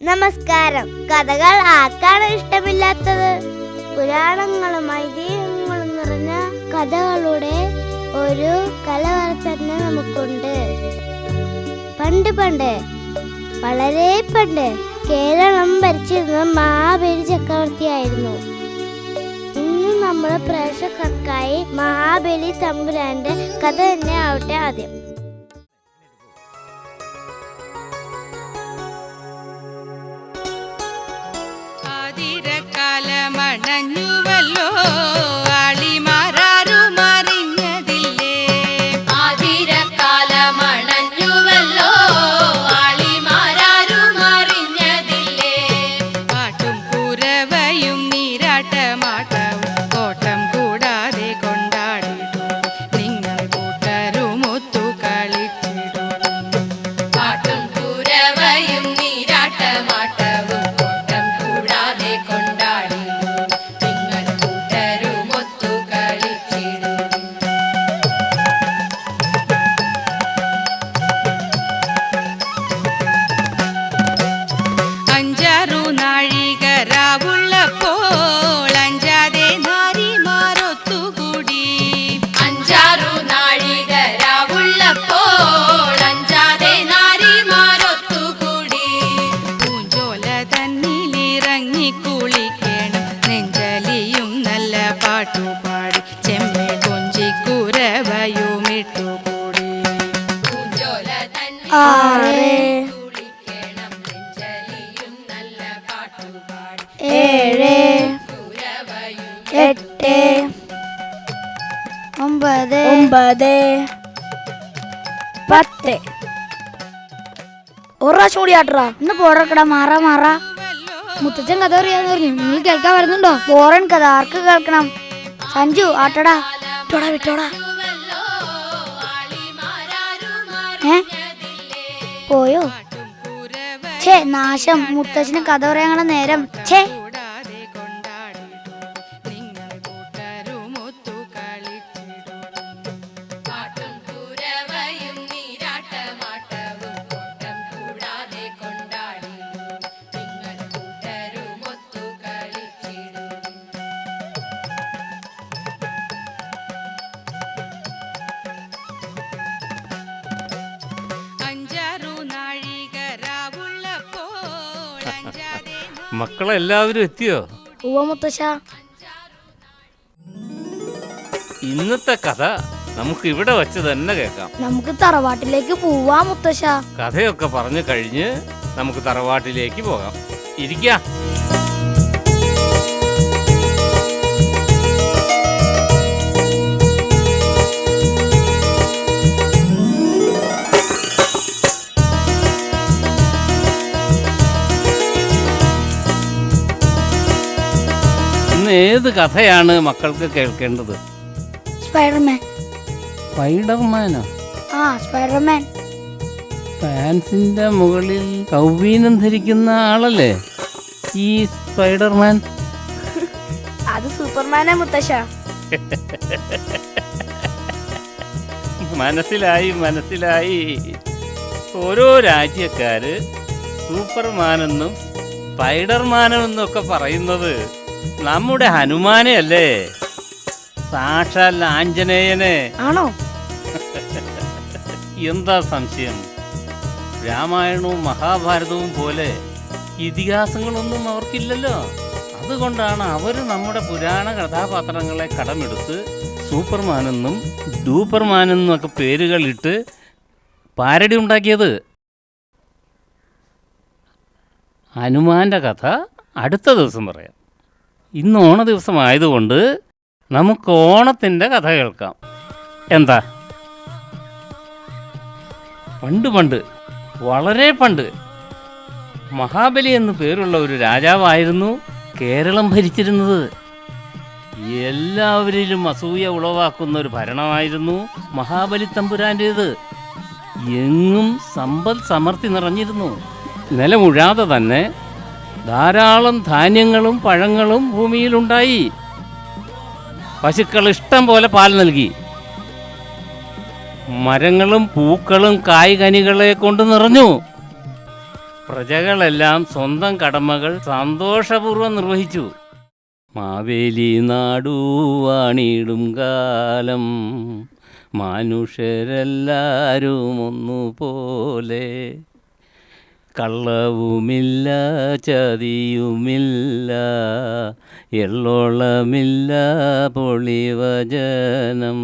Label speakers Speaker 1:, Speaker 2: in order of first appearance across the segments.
Speaker 1: നമസ്കാരം. കഥകൾ ആർക്കാണ് ഇഷ്ടമില്ലാത്തത്? പുരാണങ്ങളും ഐതിഹ്യങ്ങളും നിറഞ്ഞ കഥകളുടെ ഒരു കലവറ തന്നെ നമുക്കുണ്ട്. പണ്ട് വളരെ പണ്ട് കേരളം ഭരിച്ചിരുന്നത് മഹാബലി ചക്രവർത്തിയായിരുന്നു. ഇന്ന് നമ്മുടെ പ്രേക്ഷകർക്കായി മഹാബലി തമ്പുരാന്റെ കഥ തന്നെ ആവട്ടെ ആദ്യം.
Speaker 2: മണഞ്ഞുവല്ലോ ആളിമാരാരും അറിഞ്ഞതില്ലേ.
Speaker 3: ആതിരക്കാലമണഞ്ഞുവല്ലോ ആളിമാരാരും അറിഞ്ഞതില്ലേ.
Speaker 2: പാട്ടും കുരവയും നീരാട്ടമാട്ടവും കോട്ടം കൂടാതെ കൊണ്ടാടിടും നിങ്ങൾ കൂട്ടരുമൊത്തു കളിച്ചിടും.
Speaker 3: പാട്ടും കുരവയും നീരാട്ടമാട്ടവും കോട്ടം കൂടാതെ കൊണ്ടാടി നിങ്ങൾ കൂട്ടരുമൊത്തു കളിച്ചിടും.
Speaker 2: അഞ്ചാറു നാഴികരാവുള്ളപ്പോൾ അഞ്ചാതെ നാരിമാരൊത്തുകൂടി.
Speaker 3: അഞ്ചാറു നാഴികരാവുള്ളപ്പോൾ അഞ്ചാതെ നാരിമാരൊത്തുകൂടി.
Speaker 2: പൂഞ്ചോല തന്നിലിറങ്ങി കുളിക്കണം നെഞ്ചലിയും നല്ല പാട്ടുപാടി ചെമ്മെ കൊഞ്ചിക്കുരവയും ഇട്ടുകൂടി.
Speaker 3: പൂഞ്ചോല തന്നെ
Speaker 1: ആറ്,
Speaker 3: കുളിക്കണം നെഞ്ചലിയും നല്ല പാട്ടുപാടി
Speaker 1: ഏഴ്,
Speaker 3: കുരവയും
Speaker 1: 8, 9, 10. ഒരു പ്രാവശ്യം കൂടി ആട്ടറാ. ഇന്ന് പോടക്കടാ. മാറാ മുത്തച്ഛൻ കഥ അറിയാന്ന് പറഞ്ഞു. നിങ്ങൾ കേൾക്കാൻ വരുന്നുണ്ടോ? ബോറൻ കഥ ആർക്ക് കേൾക്കണം? സഞ്ജു ആട്ടടാ. വിട്ടോടാ പോയോ? ഛേ നാശം. മുത്തച്ഛന് കഥ പറയാനുള്ള നേരം. ഛേ
Speaker 2: കൂടാതെ കൊണ്ടാടിടും നിങ്ങൾ കൂട്ടരുമൊത്തു കളിച്ചിടും.
Speaker 3: പാട്ടും കുരവയും നീരാട്ടമാട്ടവും കോട്ടം കൂടാതെ കൊണ്ടാടി നിങ്ങൾ കൂട്ടരുമൊത്തു കളിച്ചിടും.
Speaker 2: അഞ്ചാറു നാഴികരാവുള്ളപ്പോൾ അഞ്ചാതെ
Speaker 4: മക്കളെല്ലാവരും എത്തിയോ?
Speaker 1: ഉവ്വ മുത്തശ്ശ.
Speaker 4: ഇന്നത്തെ കഥ നമുക്ക് ഇവിടെ വച്ച് തന്നെ കേൾക്കാം.
Speaker 1: നമുക്ക് തറവാട്ടിലേക്ക് പോവാ മുത്തശ്ശ.
Speaker 4: കഥയൊക്കെ പറഞ്ഞു കഴിഞ്ഞ് നമുക്ക് തറവാട്ടിലേക്ക് പോകാം. ഇരിക്കാം. ഇന്ന് ഏത് കഥയാണ് മക്കൾക്ക് കേൾക്കേണ്ടത്?
Speaker 1: സ്പൈഡർമാൻ.
Speaker 4: സ്പൈഡർമാനോ?
Speaker 1: ആ സ്പൈഡർമാൻ.
Speaker 4: ഫാൻസിന്റെ മുകളിൽ കൗവീനം ധരിക്കുന്ന ആളല്ലേ ഈ സ്പൈഡർമാൻ?
Speaker 1: അത് സൂപ്പർമാനാ മുത്തശ്ശ.
Speaker 4: മനസ്സിലായി. ഓരോ രാജ്യക്കാര് സൂപ്പർമാനെന്നും സ്പൈഡർമാനെന്നും ഒക്കെ പറയുന്നത് നമ്മുടെ ഹനുമാനെ അല്ലേ? സാക്ഷാൽ ആഞ്ജനേയനെ.
Speaker 1: ആണോ?
Speaker 4: എന്താ സംശയം? രാമായണവും മഹാഭാരതവും പോലെ ഇതിഹാസങ്ങളൊന്നും അവർക്കില്ലല്ലോ. അതുകൊണ്ടാണ് അവർ നമ്മുടെ പുരാണ കഥാപാത്രങ്ങളെ കടമെടുത്ത് സൂപ്പർമാനെന്നും ഡൂപ്പർമാനെന്നും ഒക്കെ പേരുകളിട്ട് പാരഡി ഉണ്ടാക്കിയത്. ഹനുമാന്റെ കഥ അടുത്ത ദിവസം പറയാം. ഇന്ന് ഓണ ദിവസമായതുകൊണ്ട് നമുക്ക് ഓണത്തിൻ്റെ കഥ കേൾക്കാം. എന്താ? പണ്ട് വളരെ പണ്ട് മഹാബലി എന്നു പേരുള്ള ഒരു രാജാവായിരുന്നു കേരളം ഭരിച്ചിരുന്നത്. എല്ലാവരിലും അസൂയ ഉളവാക്കുന്ന ഒരു ഭരണമായിരുന്നു മഹാബലി തമ്പുരാൻ്റേത്. എങ്ങും സമ്പൽ സമൃദ്ധി നിറഞ്ഞിരുന്നു. നിലമുഴാതെ തന്നെ ധാരാളം ധാന്യങ്ങളും പഴങ്ങളും ഭൂമിയിലുണ്ടായി. പശുക്കൾ ഇഷ്ടം പോലെ പാൽ നൽകി. മരങ്ങളും പൂക്കളും കായ്കനികളെ കൊണ്ട് നിറഞ്ഞു. പ്രജകളെല്ലാം സ്വന്തം കടമകൾ സന്തോഷപൂർവ്വം നിർവഹിച്ചു. മാവേലി നാടുവാണിടും കാലം മനുഷ്യരെല്ലാരും ഒന്നുപോലെ, കള്ളവുമില്ല ചതിയുമില്ല എള്ളോളമില്ല പൊളിവചനം.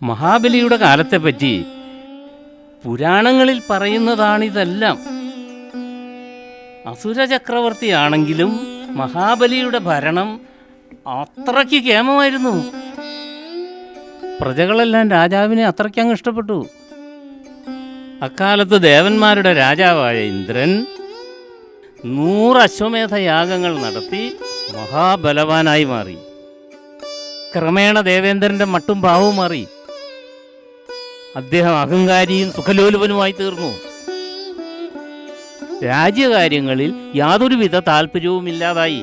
Speaker 4: മഹാബലിയുടെ കാലത്തെപ്പറ്റി പുരാണങ്ങളിൽ പറയുന്നതാണിതെല്ലാം. അസുര ചക്രവർത്തിയാണെങ്കിലും മഹാബലിയുടെ ഭരണം അത്രയ്ക്ക് കേമമായിരുന്നു. പ്രജകളെല്ലാം രാജാവിനെ അത്രയ്ക്കങ്ങ് ഇഷ്ടപ്പെട്ടു. അക്കാലത്ത് ദേവന്മാരുടെ രാജാവായ ഇന്ദ്രൻ 100 അശ്വമേധ യാഗങ്ങൾ നടത്തി മഹാബലവാനായി മാറി. ക്രമേണ ദേവേന്ദ്രന്റെ മട്ടും ഭാവവും മാറി. അദ്ദേഹം അഹങ്കാരിയും സുഖലോലുപനുമായി തീർന്നു. രാജ്യകാര്യങ്ങളിൽ യാതൊരുവിധ താല്പര്യവുമില്ലാതായി.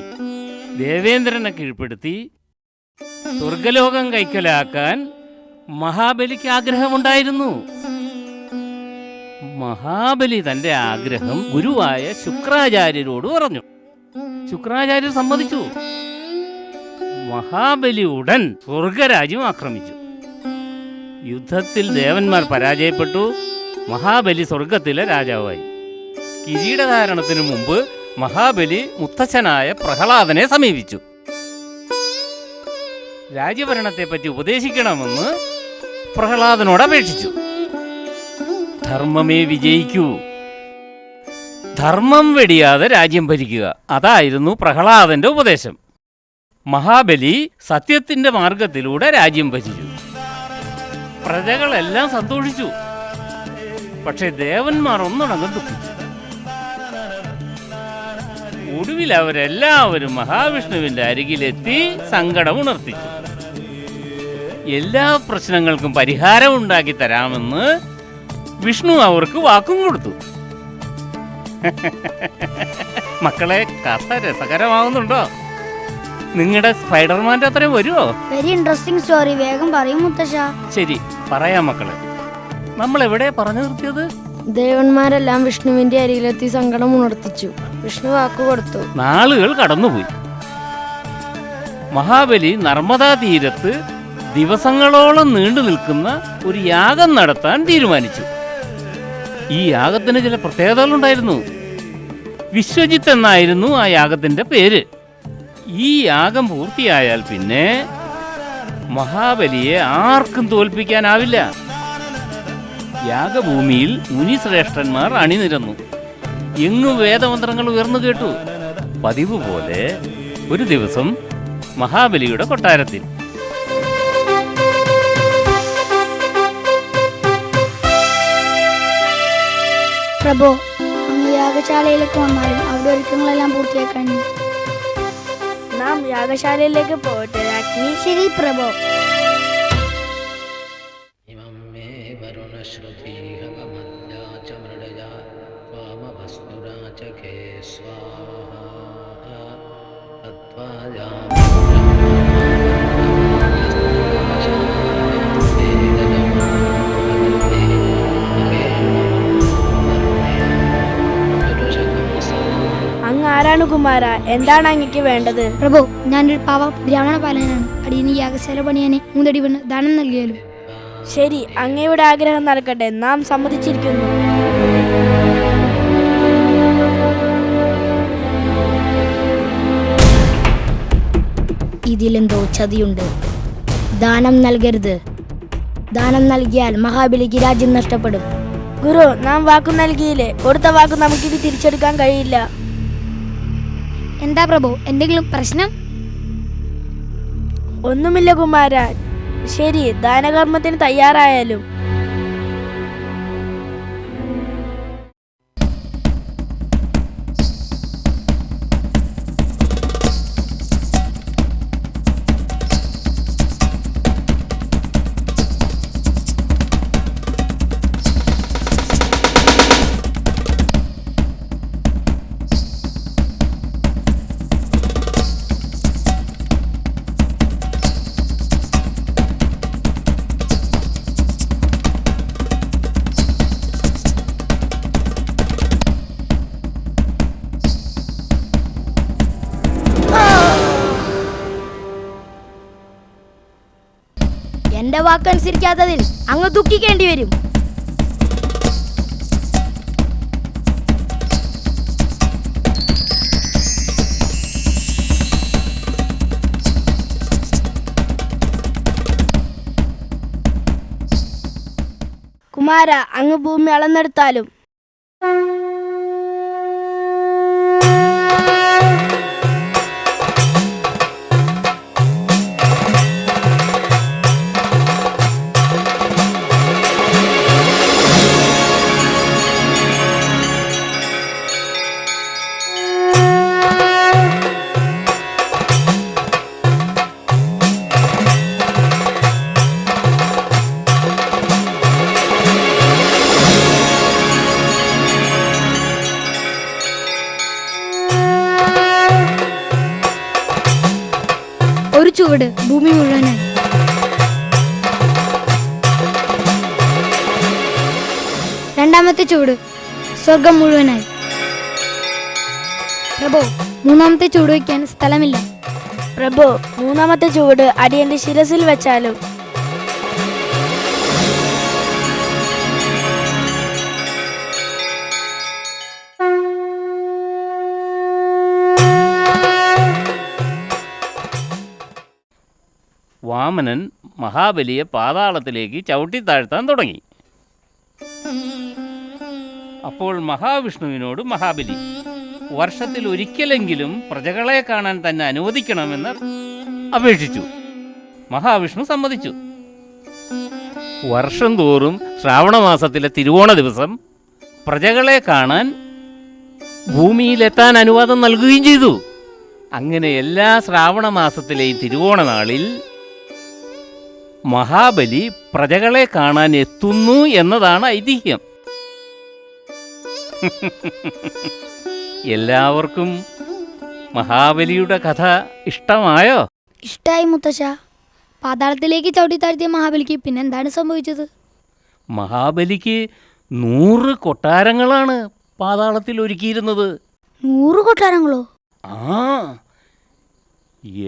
Speaker 4: ദേവേന്ദ്രനെ കീഴ്പ്പെടുത്തി സ്വർഗലോകം കൈക്കലാക്കാൻ മഹാബലിക്ക് ആഗ്രഹമുണ്ടായിരുന്നു. മഹാബലി തന്റെ ആഗ്രഹം ഗുരുവായ ശുക്രാചാര്യരോട് പറഞ്ഞു. ശുക്രാചാര്യർ സമ്മതിച്ചു. മഹാബലി ഉടൻ സ്വർഗരാജ്യം ആക്രമിച്ചു. യുദ്ധത്തിൽ ദേവന്മാർ പരാജയപ്പെട്ടു. മഹാബലി സ്വർഗത്തിലെ രാജാവായി. കിരീടധാരണത്തിനു മുമ്പ് മഹാബലി മുത്തച്ഛനായ പ്രഹ്ലാദനെ സമീപിച്ചു. രാജ്യഭരണത്തെപ്പറ്റി ഉപദേശിക്കണമെന്ന് പ്രഹ്ലാദനോട് അപേക്ഷിച്ചു. ധർമ്മമേ വിജയിക്കൂ, ധർമ്മം വെടിയാതെ രാജ്യം ഭരിക്കുക, അതായിരുന്നു പ്രഹ്ലാദന്റെ ഉപദേശം. മഹാബലി സത്യത്തിന്റെ മാർഗത്തിലൂടെ രാജ്യം ഭരിച്ചു. പ്രജകളെല്ലാം സന്തോഷിച്ചു. പക്ഷെ ദേവന്മാർ ഒന്നടങ്കം ദുഃഖിച്ചു. ഒടുവിൽ അവരെല്ലാവരും മഹാവിഷ്ണുവിന്റെ അരികിലെത്തി സങ്കടമുണർത്തിച്ചു. എല്ലാ പ്രശ്നങ്ങൾക്കും പരിഹാരം ഉണ്ടാക്കി തരാമെന്ന് വിഷ്ണു അവർക്ക് വാക്കും കൊടുത്തു. മക്കളെ, കഥ രസകരമാവുന്നുണ്ടോ? നിങ്ങളുടെ സ്പൈഡർമാന്റെ അത്രയും വരുമോ?
Speaker 1: Very interesting story. വേഗം പറയും മുത്തശ്ശ.
Speaker 4: ശരി, പറയാം മക്കളെ. നമ്മൾ എവിടെ പറഞ്ഞു നിർത്തിയത്?
Speaker 5: ദേവന്മാരെല്ലാം വിഷ്ണുവിന്റെ അരികിലെത്തി സങ്കടം ഉണർത്തിച്ചു. വിഷ്ണു വാക്കു കൊടുത്തു.
Speaker 4: നാളുകൾ കടന്നുപോയി. മഹാബലി നർമ്മദാ തീരത്ത് ദിവസങ്ങളോളം നീണ്ടു നിൽക്കുന്ന ഒരു യാഗം നടത്താൻ തീരുമാനിച്ചു. ഈ യാഗത്തിന് ചില പ്രത്യേകതകളുണ്ടായിരുന്നു. വിശ്വജിത്ത് എന്നായിരുന്നു ആ യാഗത്തിന്റെ പേര്. ഈ യാഗം പൂർത്തിയായാൽ പിന്നെ മഹാബലിയെ ആർക്കും തോൽപ്പിക്കാനാവില്ല. യാഗഭൂമിയിൽ മുനിശ്രേഷ്ഠന്മാർ അണിനിരന്നു. എങ്ങും വേദമന്ത്രങ്ങൾ ഉയർന്നു കേട്ടു. പതിവ് പോലെ ഒരു ദിവസം മഹാബലിയുടെ കൊട്ടാരത്തിൽ
Speaker 1: പ്രഭു, അങ്ങ് യാഗശാലയിലേക്ക് വന്നാലും അവിടെ ഒരുക്കങ്ങളെല്ലാം പൂർത്തിയായി കഴിഞ്ഞു.
Speaker 5: നാം യാഗശാലയിലേക്ക് പോകട്ടെ രാജ്ഞി.
Speaker 1: ശരി പ്രഭു.
Speaker 5: അങ്ങ് ആരാണ് കുമാര? എന്താണ് അങ്ങക്ക് വേണ്ടത്?
Speaker 1: പ്രഭു, ഞാനൊരു പാവ ബ്രാഹ്മണ പാലനാണ്. അടിയന് യാഗശാല പണിയാനെ 3 അടി മണ്ണ് ദാനം നൽകിയാലും.
Speaker 5: ശരി, അങ്ങയുടെ ആഗ്രഹം നടക്കട്ടെ. നാം സമ്മതിച്ചിരിക്കുന്നു.
Speaker 1: ഇതിലെന്തോ ചതിയുണ്ട്. ദാനം നൽകരുത്. ദാനം നൽകിയാൽ മഹാബലിക്ക് രാജ്യം നഷ്ടപ്പെടും.
Speaker 5: ഗുരു, നാം വാക്കു നൽകിയില്ലേ? കൊടുത്ത വാക്ക് നമുക്കിത് തിരിച്ചെടുക്കാൻ കഴിയില്ല.
Speaker 1: എന്താ പ്രഭു, എന്തെങ്കിലും പ്രശ്നം?
Speaker 5: ഒന്നുമില്ല കുമാര. ശരി, ദാനകർമ്മത്തിന് തയ്യാറായാലും. എന്റെ വാക്കനുസരിക്കാത്തതിൽ അങ്ങ് ദുഃഖിക്കേണ്ടി വരും. കുമാര, അങ്ങ് ഭൂമി അളന്നെടുത്താലും
Speaker 1: ഒരു ചുവട് ഭൂമി മുഴുവനായി. രണ്ടാമത്തെ ചുവട് സ്വർഗം മുഴുവനായി. പ്രഭു, മൂന്നാമത്തെ ചുവട് വയ്ക്കാൻ സ്ഥലമില്ല.
Speaker 5: പ്രഭു, മൂന്നാമത്തെ ചുവട് അടിയന്റെ ശിരസിൽ വെച്ചാലും.
Speaker 4: വാമനൻ മഹാബലിയെ പാതാളത്തിലേക്ക് ചവിട്ടിത്താഴ്ത്താൻ തുടങ്ങി. അപ്പോൾ മഹാവിഷ്ണുവിനോട് മഹാബലി വർഷത്തിൽ ഒരിക്കലെങ്കിലും പ്രജകളെ കാണാൻ തന്നെ അനുവദിക്കണമെന്ന് അപേക്ഷിച്ചു. മഹാവിഷ്ണു സമ്മതിച്ചു. വർഷം തോറും ശ്രാവണമാസത്തിലെ തിരുവോണ ദിവസം പ്രജകളെ കാണാൻ ഭൂമിയിലെത്താൻ അനുവാദം നൽകുകയും ചെയ്തു. അങ്ങനെ എല്ലാ ശ്രാവണമാസത്തിലെയും തിരുവോണ നാളിൽ മഹാബലി പ്രജകളെ കാണാൻ എത്തുന്നു എന്നതാണ് ഐതിഹ്യം. എല്ലാവർക്കും മഹാബലിയുടെ കഥ ഇഷ്ടമായോ?
Speaker 1: ഇഷ്ടായി മുത്തശ്ശ. പാതാളത്തിലേക്ക് ചവിട്ടിത്താഴ്ത്തിയ മഹാബലിക്ക് പിന്നെന്താണ് സംഭവിച്ചത്?
Speaker 4: മഹാബലിക്ക് 100 കൊട്ടാരങ്ങളാണ് പാതാളത്തിൽ ഒരുക്കിയിരുന്നത്.
Speaker 1: 100 കൊട്ടാരങ്ങളോ?
Speaker 4: ആ,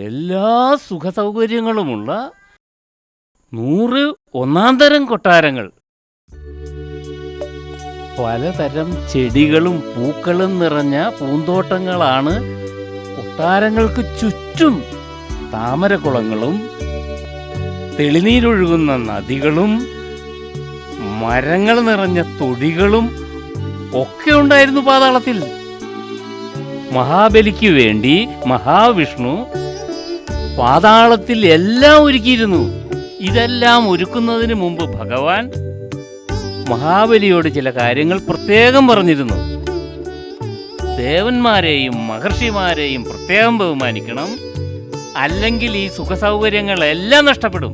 Speaker 4: എല്ലാ സുഖസൗകര്യങ്ങളുമുള്ള 100 ഒന്നാന്തരം കൊട്ടാരങ്ങൾ. പലതരം ചെടികളും പൂക്കളും നിറഞ്ഞ പൂന്തോട്ടങ്ങളാണ് കൊട്ടാരങ്ങൾക്ക് ചുറ്റും. താമരക്കുളങ്ങളും തെളിനീരൊഴുകുന്ന നദികളും മരങ്ങൾ നിറഞ്ഞ തൊടികളും ഒക്കെ ഉണ്ടായിരുന്നു പാതാളത്തിൽ. മഹാബലിക്ക് വേണ്ടി മഹാവിഷ്ണു പാതാളത്തിൽ എല്ലാം ഒരുക്കിയിരുന്നു. ഇതെല്ലാം ഒരുക്കുന്നതിന് മുമ്പ് ഭഗവാൻ മഹാബലിയോട് ചില കാര്യങ്ങൾ പ്രത്യേകം പറഞ്ഞിരുന്നു. ദേവന്മാരെയും മഹർഷിമാരെയും പ്രത്യേകം ബഹുമാനിക്കണം, അല്ലെങ്കിൽ ഈ സുഖസൗകര്യങ്ങളെല്ലാം നഷ്ടപ്പെടും.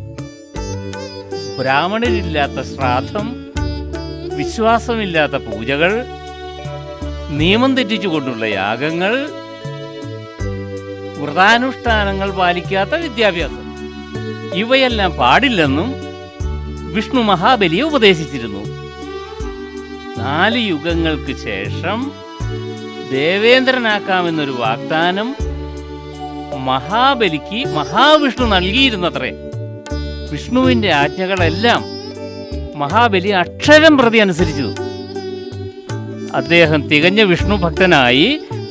Speaker 4: ബ്രാഹ്മണരില്ലാത്ത ശ്രാദ്ധം, വിശ്വാസമില്ലാത്ത പൂജകൾ, നിയമം തെറ്റിച്ചുകൊണ്ടുള്ള യാഗങ്ങൾ, വ്രതാനുഷ്ഠാനങ്ങൾ പാലിക്കാത്ത വിദ്യാഭ്യാസം, ഇവയെല്ലാം പാടില്ലെന്നും വിഷ്ണു മഹാബലിയെ ഉപദേശിച്ചിരുന്നു. 4 യുഗങ്ങൾക്ക് ശേഷം ദേവേന്ദ്രനാക്കാമെന്നൊരു വാഗ്ദാനം മഹാബലിക്ക് മഹാവിഷ്ണു നൽകിയിരുന്നത്രേ. വിഷ്ണുവിന്റെ ആജ്ഞകളെല്ലാം മഹാബലി അക്ഷരം പ്രതി അനുസരിച്ചു. അദ്ദേഹം തികഞ്ഞ വിഷ്ണു ഭക്തനായി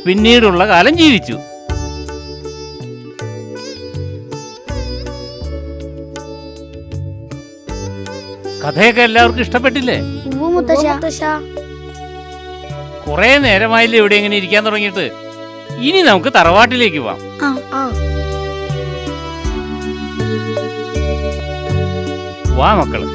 Speaker 4: പിന്നീടുള്ള കാലം ജീവിച്ചു. കഥയൊക്കെ എല്ലാവർക്കും ഇഷ്ടപ്പെട്ടില്ലേ? കുറെ നേരമായില്ലേ ഇവിടെ എങ്ങനെ ഇരിക്കാൻ തുടങ്ങിയിട്ട്? ഇനി നമുക്ക് തറവാട്ടിലേക്ക് പോവാം. വാ മക്കള്.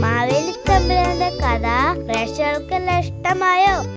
Speaker 5: മാവേലി തമ്പുരാന്റെ കഥ പ്രേക്ഷകർക്കെല്ലാം ഇഷ്ടമായോ?